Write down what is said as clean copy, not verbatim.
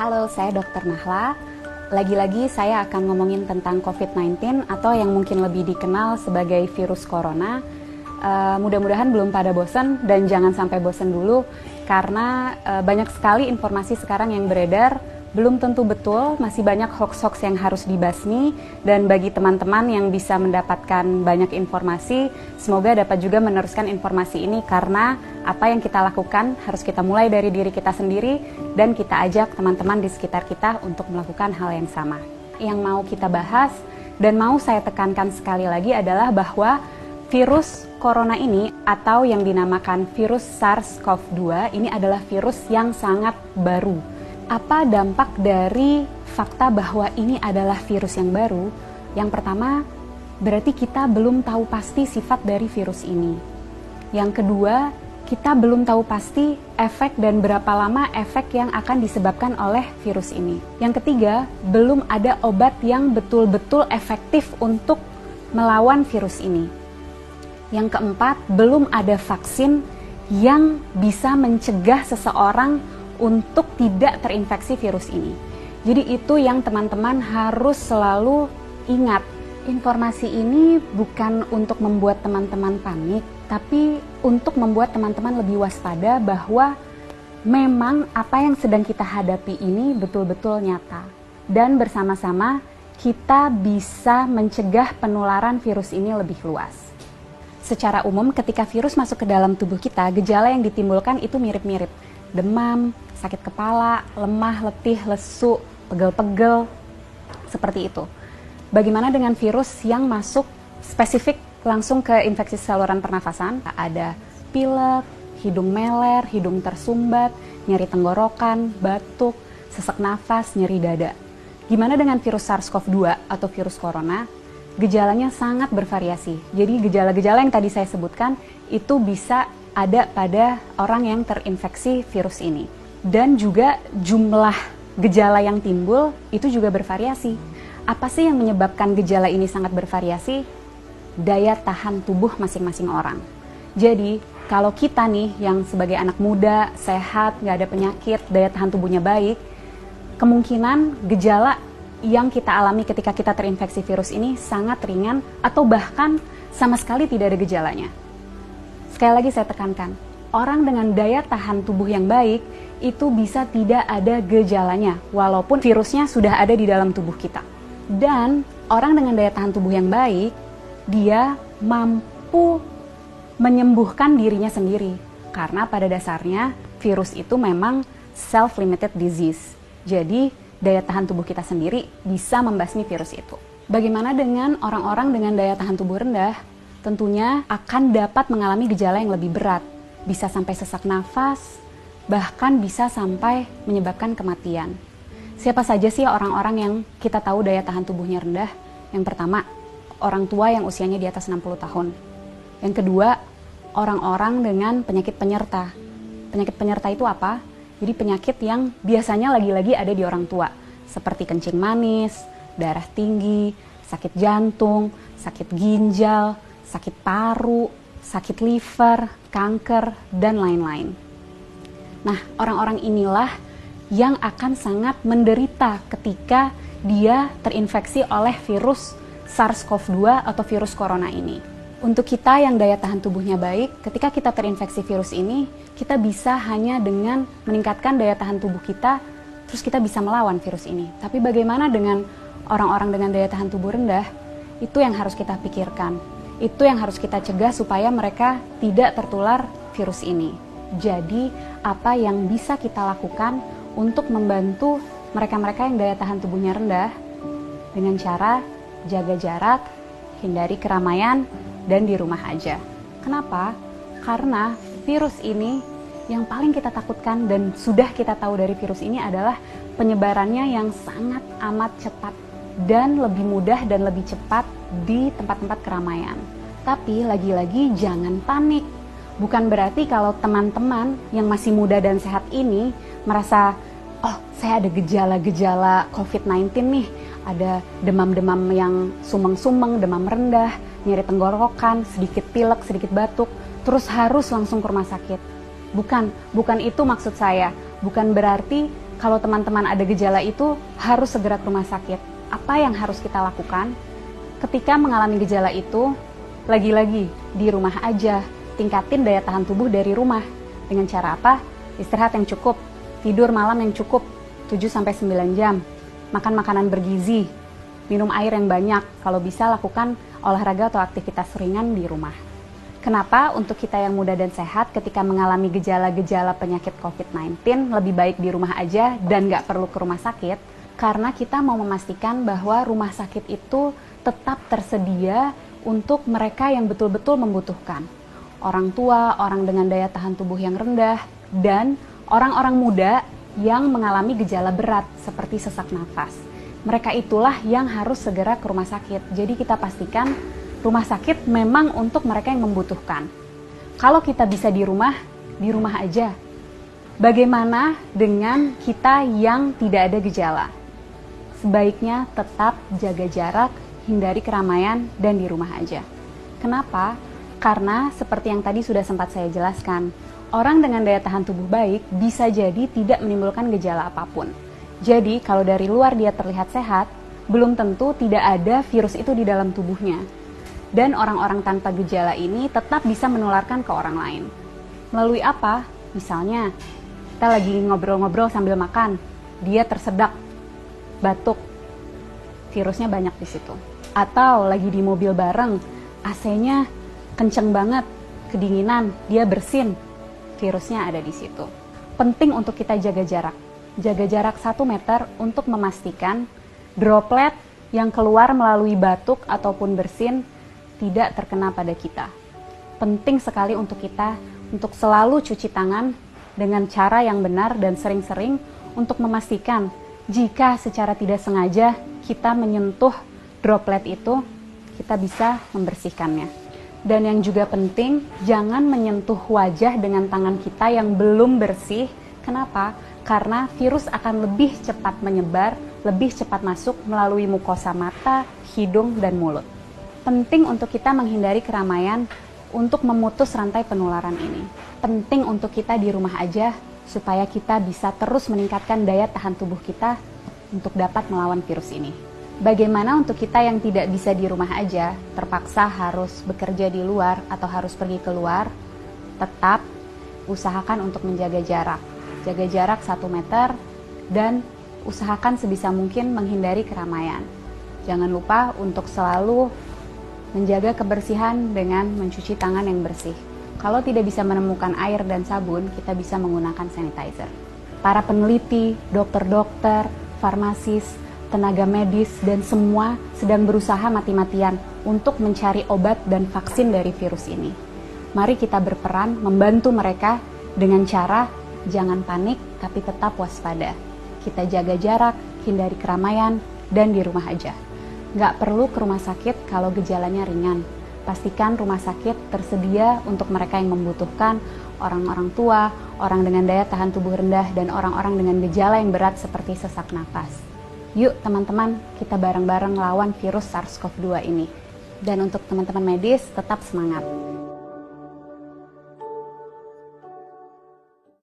Halo, saya Dr. Nahla. Lagi-lagi saya akan ngomongin tentang COVID-19 atau yang mungkin lebih dikenal sebagai virus corona. Mudah-mudahan belum pada bosan dan jangan sampai bosan dulu karena banyak sekali informasi sekarang yang beredar, belum tentu betul, masih banyak hoax-hoax yang harus dibasmi, dan bagi teman-teman yang bisa mendapatkan banyak informasi, semoga dapat juga meneruskan informasi ini karena apa yang kita lakukan harus kita mulai dari diri kita sendiri dan kita ajak teman-teman di sekitar kita untuk melakukan hal yang sama. Yang mau kita bahas dan mau saya tekankan sekali lagi adalah bahwa virus corona ini atau yang dinamakan virus SARS-CoV-2 ini adalah virus yang sangat baru. Apa dampak dari fakta bahwa ini adalah virus yang baru? Yang pertama, berarti kita belum tahu pasti sifat dari virus ini. Yang kedua, kita belum tahu pasti efek dan berapa lama efek yang akan disebabkan oleh virus ini. Yang ketiga, belum ada obat yang betul-betul efektif untuk melawan virus ini. Yang keempat, belum ada vaksin yang bisa mencegah seseorang untuk tidak terinfeksi virus ini. Jadi itu yang teman-teman harus selalu ingat. Informasi ini bukan untuk membuat teman-teman panik, tapi untuk membuat teman-teman lebih waspada bahwa memang apa yang sedang kita hadapi ini betul-betul nyata. Dan bersama-sama kita bisa mencegah penularan virus ini lebih luas. Secara umum ketika virus masuk ke dalam tubuh kita, gejala yang ditimbulkan itu mirip-mirip. Demam, sakit kepala, lemah, letih, lesu, pegel-pegel, seperti itu. Bagaimana dengan virus yang masuk spesifik langsung ke infeksi saluran pernafasan? Ada pilek, hidung meler, hidung tersumbat, nyeri tenggorokan, batuk, sesak nafas, nyeri dada. Gimana dengan virus SARS-CoV-2 atau virus corona? Gejalanya sangat bervariasi. Jadi gejala-gejala yang tadi saya sebutkan itu bisa ada pada orang yang terinfeksi virus ini. Dan juga jumlah gejala yang timbul itu juga bervariasi. Apa sih yang menyebabkan gejala ini sangat bervariasi? Daya tahan tubuh masing-masing orang. Jadi kalau kita nih yang sebagai anak muda, sehat, nggak ada penyakit, daya tahan tubuhnya baik, kemungkinan gejala yang kita alami ketika kita terinfeksi virus ini sangat ringan atau bahkan sama sekali tidak ada gejalanya. Sekali lagi saya tekankan, orang dengan daya tahan tubuh yang baik itu bisa tidak ada gejalanya walaupun virusnya sudah ada di dalam tubuh kita. Dan orang dengan daya tahan tubuh yang baik, dia mampu menyembuhkan dirinya sendiri karena pada dasarnya virus itu memang self-limited disease. Jadi daya tahan tubuh kita sendiri bisa membasmi virus itu. Bagaimana dengan orang-orang dengan daya tahan tubuh rendah? Tentunya akan dapat mengalami gejala yang lebih berat, bisa sampai sesak nafas, bahkan bisa sampai menyebabkan kematian. Siapa saja sih orang-orang yang kita tahu daya tahan tubuhnya rendah? Yang pertama, orang tua yang usianya di atas 60 tahun. Yang kedua, orang-orang dengan penyakit penyerta. Penyakit penyerta itu apa? Jadi penyakit yang biasanya lagi-lagi ada di orang tua, seperti kencing manis, darah tinggi, sakit jantung, sakit ginjal, sakit paru, sakit liver, kanker, dan lain-lain. Nah, orang-orang inilah yang akan sangat menderita ketika dia terinfeksi oleh virus SARS-CoV-2 atau virus corona ini. Untuk kita yang daya tahan tubuhnya baik, ketika kita terinfeksi virus ini, kita bisa hanya dengan meningkatkan daya tahan tubuh kita, terus kita bisa melawan virus ini. Tapi bagaimana dengan orang-orang dengan daya tahan tubuh rendah? Itu yang harus kita pikirkan. Itu yang harus kita cegah supaya mereka tidak tertular virus ini. Jadi, apa yang bisa kita lakukan untuk membantu mereka-mereka yang daya tahan tubuhnya rendah? Dengan cara jaga jarak, hindari keramaian, dan di rumah aja. Kenapa? Karena virus ini yang paling kita takutkan dan sudah kita tahu dari virus ini adalah penyebarannya yang sangat amat cepat dan lebih mudah dan lebih cepat di tempat-tempat keramaian. Tapi lagi-lagi jangan panik. Bukan berarti kalau teman-teman yang masih muda dan sehat ini merasa, oh saya ada gejala-gejala COVID-19 nih, ada demam-demam yang sumeng-sumeng, demam rendah, nyeri tenggorokan, sedikit pilek, sedikit batuk, terus harus langsung ke rumah sakit. Bukan itu maksud saya. Bukan berarti Kalau teman-teman ada gejala itu, harus segera ke rumah sakit. Apa yang harus kita lakukan? Ketika mengalami gejala itu, lagi-lagi di rumah aja, tingkatin daya tahan tubuh dari rumah. Dengan cara apa? Istirahat yang cukup, tidur malam yang cukup, 7-9 jam, makan makanan bergizi, minum air yang banyak, kalau bisa lakukan olahraga atau aktivitas ringan di rumah. Kenapa untuk kita yang muda dan sehat ketika mengalami gejala-gejala penyakit COVID-19 lebih baik di rumah aja dan nggak perlu ke rumah sakit? Karena kita mau memastikan bahwa rumah sakit itu tetap tersedia untuk mereka yang betul-betul membutuhkan. Orang tua, orang dengan daya tahan tubuh yang rendah, dan orang-orang muda yang mengalami gejala berat seperti sesak nafas. Mereka itulah yang harus segera ke rumah sakit. Jadi kita pastikan rumah sakit memang untuk mereka yang membutuhkan. Kalau kita bisa di rumah aja. Bagaimana dengan kita yang tidak ada gejala? Sebaiknya tetap jaga jarak, hindari keramaian, dan di rumah aja. Kenapa? Karena seperti yang tadi sudah sempat saya jelaskan, orang dengan daya tahan tubuh baik bisa jadi tidak menimbulkan gejala apapun. Jadi kalau dari luar dia terlihat sehat, belum tentu tidak ada virus itu di dalam tubuhnya. Dan orang-orang tanpa gejala ini tetap bisa menularkan ke orang lain. Melalui apa? Misalnya, kita lagi ngobrol-ngobrol sambil makan, dia tersedak, batuk, virusnya banyak di situ. Atau lagi di mobil bareng, AC-nya kenceng banget, kedinginan, dia bersin, virusnya ada di situ. Penting untuk kita jaga jarak. Jaga jarak 1 meter untuk memastikan droplet yang keluar melalui batuk ataupun bersin tidak terkena pada kita. Penting sekali untuk kita untuk selalu cuci tangan dengan cara yang benar dan sering-sering untuk memastikan jika secara tidak sengaja kita menyentuh droplet itu, kita bisa membersihkannya. Dan yang juga penting, jangan menyentuh wajah dengan tangan kita yang belum bersih. Kenapa? Karena virus akan lebih cepat menyebar, lebih cepat masuk melalui mukosa mata, hidung, dan mulut. Penting untuk kita menghindari keramaian untuk memutus rantai penularan ini. Penting untuk kita di rumah aja supaya kita bisa terus meningkatkan daya tahan tubuh kita untuk dapat melawan virus ini. Bagaimana untuk kita yang tidak bisa di rumah aja, terpaksa harus bekerja di luar atau harus pergi keluar, tetap usahakan untuk menjaga jarak. Jaga jarak 1 meter dan usahakan sebisa mungkin menghindari keramaian. Jangan lupa untuk selalu menjaga kebersihan dengan mencuci tangan yang bersih. Kalau tidak bisa menemukan air dan sabun, kita bisa menggunakan sanitizer. Para peneliti, dokter-dokter, farmasis, tenaga medis, dan semua sedang berusaha mati-matian untuk mencari obat dan vaksin dari virus ini. Mari kita berperan membantu mereka dengan cara jangan panik tapi tetap waspada. Kita jaga jarak, hindari keramaian, dan di rumah aja. Nggak perlu ke rumah sakit kalau gejalanya ringan. Pastikan rumah sakit tersedia untuk mereka yang membutuhkan, orang-orang tua, orang dengan daya tahan tubuh rendah, dan orang-orang dengan gejala yang berat seperti sesak napas. Yuk teman-teman, kita bareng-bareng lawan virus SARS-CoV-2 ini. Dan untuk teman-teman medis, tetap semangat.